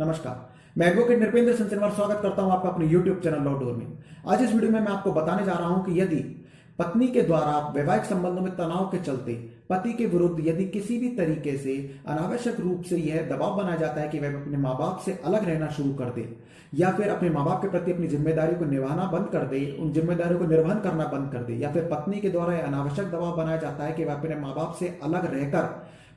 नमस्कार, मैं एडवोकेट नृपेंद्र सिंह स्वागत करता हूं आपका अपने YouTube चैनल लॉ डोर में। आज इस वीडियो में मैं आपको बताने जा रहा हूं कि यदि पत्नी के द्वारा वैवाहिक संबंधों में तनाव के चलते पति के विरुद्ध यदि किसी भी तरीके से अनावश्यक रूप से यह दबाव बनाया जाता है कि वह अपने माँ बाप से अलग रहना शुरू कर दे या फिर अपने माँ बाप के प्रति अपनी जिम्मेदारी को निभाना बंद कर दे, उन जिम्मेदारियों को निर्वहन करना बंद कर दे, या फिर पत्नी के द्वारा यह अनावश्यक दबाव बनाया जाता है कि वह अपने माँ बाप से अलग रहकर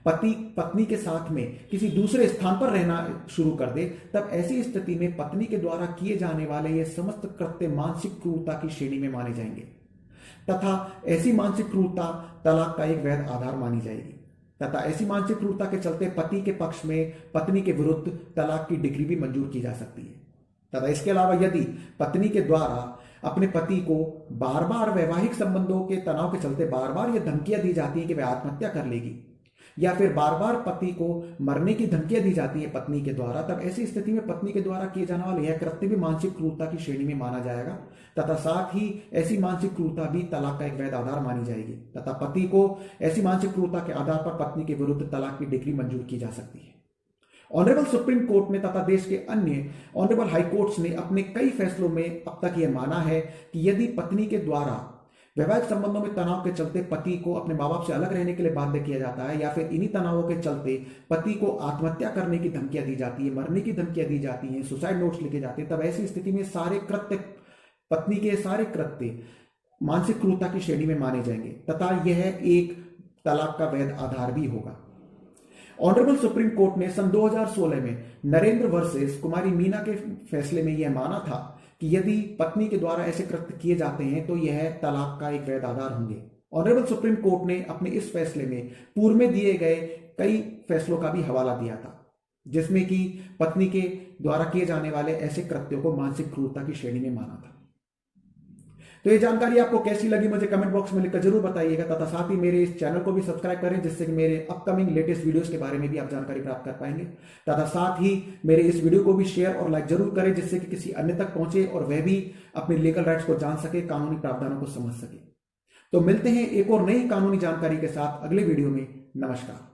पति पत्नी के साथ में किसी दूसरे स्थान पर रहना शुरू कर दे, तब ऐसी स्थिति में पत्नी के द्वारा किए जाने वाले ये समस्त कृत्य मानसिक क्रूरता की श्रेणी में माने जाएंगे तथा ऐसी मानसिक क्रूरता तलाक का एक वैध आधार मानी जाएगी तथा ऐसी मानसिक क्रूरता के चलते पति के पक्ष में पत्नी के विरुद्ध तलाक की डिग्री भी मंजूर की जा सकती है तथा इसके अलावा यदि पत्नी के द्वारा अपने पति को बार बार वैवाहिक संबंधों के तनाव के चलते बार बार यह धमकियां दी जाती है कि वह आत्महत्या कर लेगी या फिर बार बार पति को मरने की धमकियां दी जाती है पत्नी के द्वारा, तब ऐसी स्थिति में पत्नी के द्वारा किए जाने वाले यह कृत्य भी मानसिक क्रूरता की श्रेणी में माना जाएगा तथा साथ ही ऐसी मानसिक क्रूरता भी तलाक का एक वैध आधार मानी जाएगी तथा पति को ऐसी मानसिक क्रूरता के आधार पर पत्नी के विरुद्ध तलाक की डिग्री मंजूर की जा सकती है। ऑनरेबल सुप्रीम कोर्ट में तथा देश के अन्य ऑनरेबल हाई कोर्ट्स ने अपने कई फैसलों में अब तक यह माना है कि यदि पत्नी के द्वारा वैवाहिक संबंधों में तनाव के चलते पति को अपने माँ बाप से अलग रहने के लिए बाध्य किया जाता है या फिर इन्हीं तनावों के चलते पति को आत्महत्या करने की धमकियां दी जाती है, मरने की धमकियां दी जाती हैं, सुसाइड नोट्स लिखे जाते हैं, तब ऐसी स्थिति में सारे कृत्य पत्नी के सारे कृत्य मानसिक क्रूरता की श्रेणी में माने जाएंगे तथा यह एक तलाक का वैध आधार भी होगा। ऑनरेबल सुप्रीम कोर्ट ने सन 2016 में नरेंद्र वर्सेस कुमारी मीना के फैसले में यह माना था कि यदि पत्नी के द्वारा ऐसे कृत्य किए जाते हैं तो यह तलाक का एक वैध आधार होंगे। ऑनरेबल सुप्रीम कोर्ट ने अपने इस फैसले में पूर्व में दिए गए कई फैसलों का भी हवाला दिया था जिसमें कि पत्नी के द्वारा किए जाने वाले ऐसे कृत्यों को मानसिक क्रूरता की श्रेणी में माना था। तो ये जानकारी आपको कैसी लगी मुझे कमेंट बॉक्स में लिखकर जरूर बताइएगा तथा साथ ही मेरे इस चैनल को भी सब्सक्राइब करें जिससे कि मेरे अपकमिंग लेटेस्ट वीडियोस के बारे में भी आप जानकारी प्राप्त कर पाएंगे तथा साथ ही मेरे इस वीडियो को भी शेयर और लाइक जरूर करें जिससे कि किसी अन्य तक पहुंचे और वह भी अपने लीगल राइट्स को जान सके, कानूनी प्रावधानों को समझ सके। तो मिलते हैं एक और नई कानूनी जानकारी के साथ अगले वीडियो में। नमस्कार।